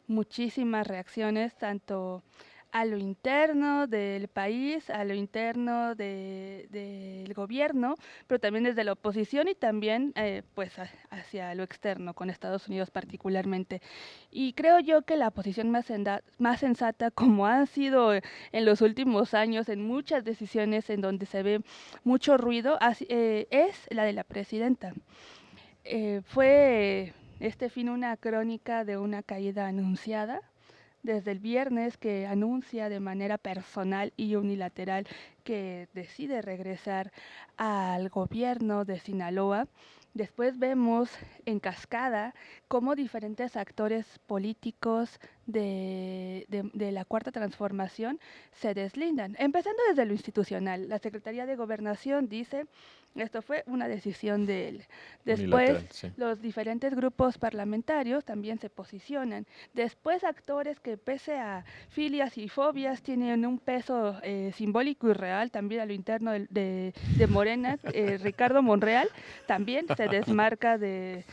muchísimas reacciones, tanto a lo interno del país, a lo interno del gobierno, pero también desde la oposición y también pues hacia lo externo, con Estados Unidos particularmente. Y creo yo que la posición más sensata, como ha sido en los últimos años, en muchas decisiones en donde se ve mucho ruido, es la de la presidenta. Fue este fin una crónica de una caída anunciada, desde el viernes, que anuncia de manera personal y unilateral que decide regresar al gobierno de Sinaloa. Después vemos en cascada cómo diferentes actores políticos de la Cuarta Transformación se deslindan, empezando desde lo institucional. La Secretaría de Gobernación dice, esto fue una decisión de él. Después, sí. Los diferentes grupos parlamentarios también se posicionan. Después, actores que pese a filias y fobias tienen un peso simbólico y real también a lo interno de Morena. Ricardo Monreal también se desmarca de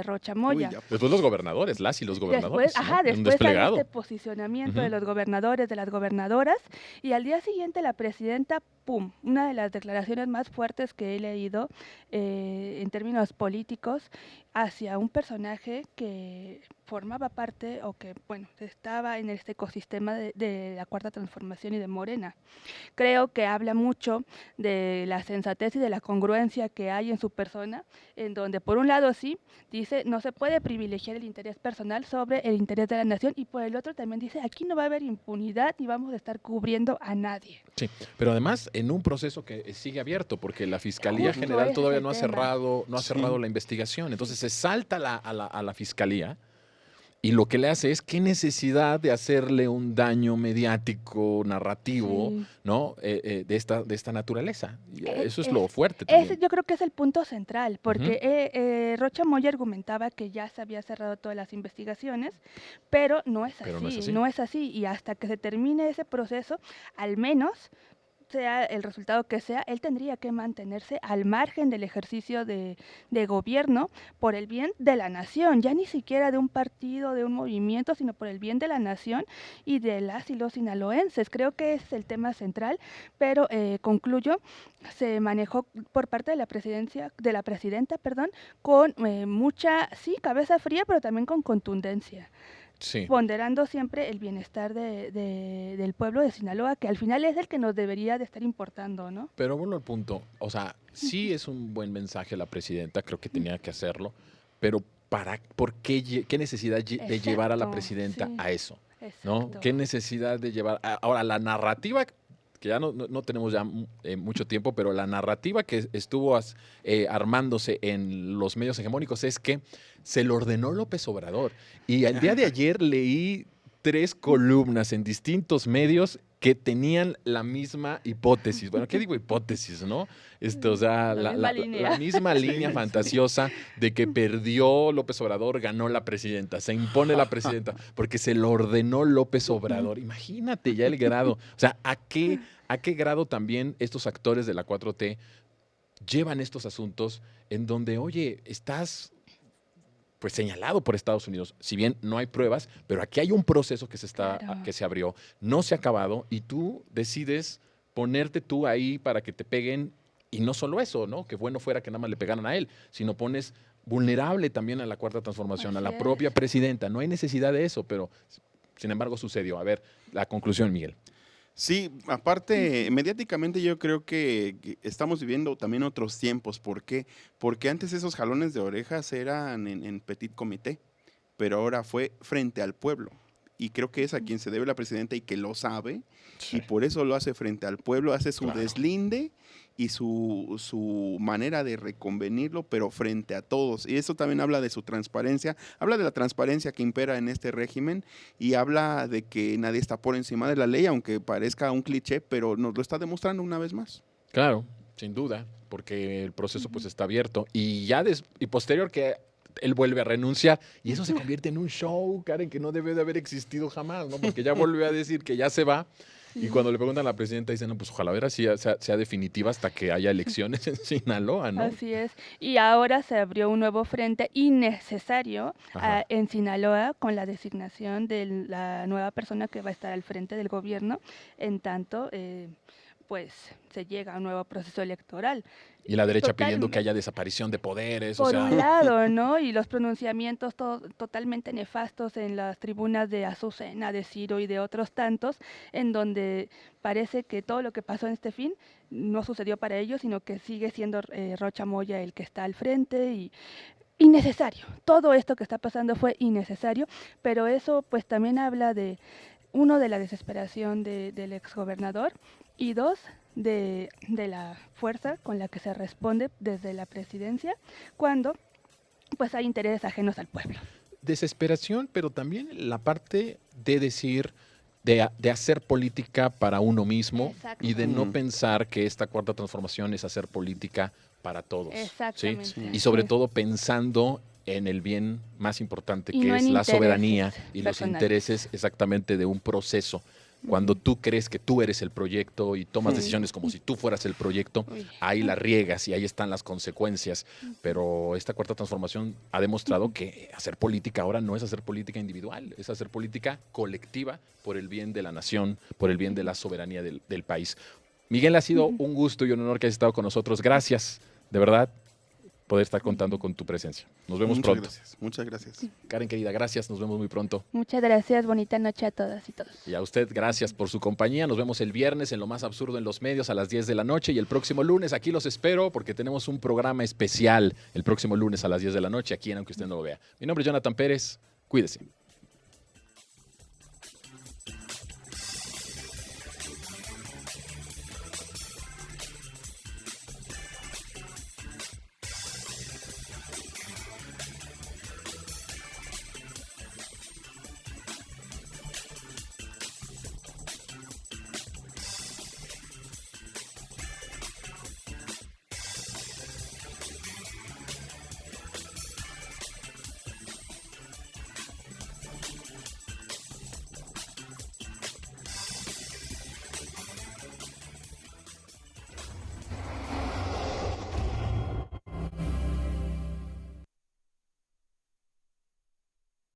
Rocha Moya. Después los gobernadores, las y los gobernadores. Después sale este posicionamiento de los gobernadores, de las gobernadoras, y al día siguiente la presidenta, ¡pum!, una de las declaraciones más fuertes que he leído en términos políticos hacia un personaje que formaba parte o que, bueno, estaba en este ecosistema de la Cuarta Transformación y de Morena. Creo que habla mucho de la sensatez y de la congruencia que hay en su persona, en donde por un lado sí, dice, no se puede privilegiar el interés personal sobre el interés de la nación, y por el otro también dice, aquí no va a haber impunidad ni vamos a estar cubriendo a nadie. Sí, pero además en un proceso que sigue abierto, porque la Fiscalía General todavía no ha cerrado la investigación. Entonces se salta a la Fiscalía y lo que le hace es qué necesidad de hacerle un daño mediático, narrativo, ¿no? De esta naturaleza. Y eso es lo fuerte también. Yo creo que es el punto central, porque Rocha Moya argumentaba que ya se había cerrado todas las investigaciones, pero no es así. Y hasta que se termine ese proceso, al menos sea el resultado que sea, él tendría que mantenerse al margen del ejercicio de gobierno por el bien de la nación, ya ni siquiera de un partido, de un movimiento, sino por el bien de la nación y de las y los sinaloenses. Creo que es el tema central, pero concluyo, se manejó por parte de la presidenta, con mucha, cabeza fría, pero también con contundencia. Sí. Ponderando siempre el bienestar del pueblo de Sinaloa, que al final es el que nos debería de estar importando, ¿no? Pero bueno, el punto, o sea, sí es un buen mensaje la presidenta, creo que tenía que hacerlo, pero ¿por qué necesidad de llevar a la presidenta a eso? ¿No? ¿Qué necesidad de llevar? Ahora, la narrativa, que ya no tenemos ya mucho tiempo, pero la narrativa que estuvo armándose en los medios hegemónicos es que se lo ordenó López Obrador. Y el día de ayer leí 3 columnas en distintos medios que tenían la misma hipótesis. Bueno, ¿qué digo hipótesis, no? O sea, la misma línea fantasiosa de que perdió López Obrador, ganó la presidenta, se impone la presidenta, porque se lo ordenó López Obrador. Imagínate ya el grado. O sea, ¿a qué grado también estos actores de la 4T llevan estos asuntos en donde, oye, estás pues señalado por Estados Unidos, si bien no hay pruebas, pero aquí hay un proceso que se abrió, no se ha acabado, y tú decides ponerte tú ahí para que te peguen, y no solo eso, ¿no? Que bueno fuera que nada más le pegaran a él, sino pones vulnerable también a la Cuarta Transformación, a la propia presidenta. No hay necesidad de eso, pero sin embargo sucedió. A ver, la conclusión, Miguel. Sí, aparte, mediáticamente yo creo que estamos viviendo también otros tiempos. ¿Por qué? Porque antes esos jalones de orejas eran en petit comité, pero ahora fue frente al pueblo. Y creo que es a quien se debe la presidenta y que lo sabe, y por eso lo hace frente al pueblo, hace su deslinde y su manera de reconvenirlo, pero frente a todos. Y eso también habla de su transparencia, habla de la transparencia que impera en este régimen, y habla de que nadie está por encima de la ley, aunque parezca un cliché, pero nos lo está demostrando una vez más. Claro, sin duda, porque el proceso pues está abierto. Y ya y posterior que él vuelve a renunciar, y eso se convierte en un show, Karen, que no debe de haber existido jamás, ¿no? Porque ya volvió a decir que ya se va. Y cuando le preguntan a la presidenta, dicen, no, pues ojalá ver así sea definitiva hasta que haya elecciones en Sinaloa, ¿no? Así es. Y ahora se abrió un nuevo frente innecesario en Sinaloa con la designación de la nueva persona que va a estar al frente del gobierno, en tanto, pues, se llega a un nuevo proceso electoral. Y la derecha pidiendo que haya desaparición de poderes. Por un lado, ¿no? Y los pronunciamientos totalmente nefastos en las tribunas de Azucena, de Ciro y de otros tantos, en donde parece que todo lo que pasó en este fin no sucedió para ellos, sino que sigue siendo Rocha Moya el que está al frente y innecesario. Todo esto que está pasando fue innecesario, pero eso pues también habla de, uno, de la desesperación del exgobernador, y dos, de la fuerza con la que se responde desde la presidencia cuando pues hay intereses ajenos al pueblo. Desesperación, pero también la parte de decir, de hacer política para uno mismo y de no pensar que esta cuarta transformación es hacer política para todos. Exactamente. ¿sí? Y sobre todo pensando en el bien más importante, Y que no es en la intereses soberanía y los personales. intereses exactamente de un proceso. Cuando tú crees que tú eres el proyecto y tomas decisiones como si tú fueras el proyecto, ahí la riegas y ahí están las consecuencias. Pero esta cuarta transformación ha demostrado que hacer política ahora no es hacer política individual, es hacer política colectiva por el bien de la nación, por el bien de la soberanía del país. Miguel, ha sido un gusto y un honor que hayas estado con nosotros. Gracias, de verdad, poder estar contando con tu presencia. Nos vemos pronto. Gracias, muchas gracias. Karen, querida, gracias. Nos vemos muy pronto. Muchas gracias, bonita noche a todas y todos. Y a usted, gracias por su compañía. Nos vemos el viernes en Lo Más Absurdo en los Medios a las 10 de la noche y el próximo lunes aquí los espero porque tenemos un programa especial el próximo lunes a las 10 de la noche aquí en Aunque Usted No Lo Vea. Mi nombre es Jonathan Pérez. Cuídese.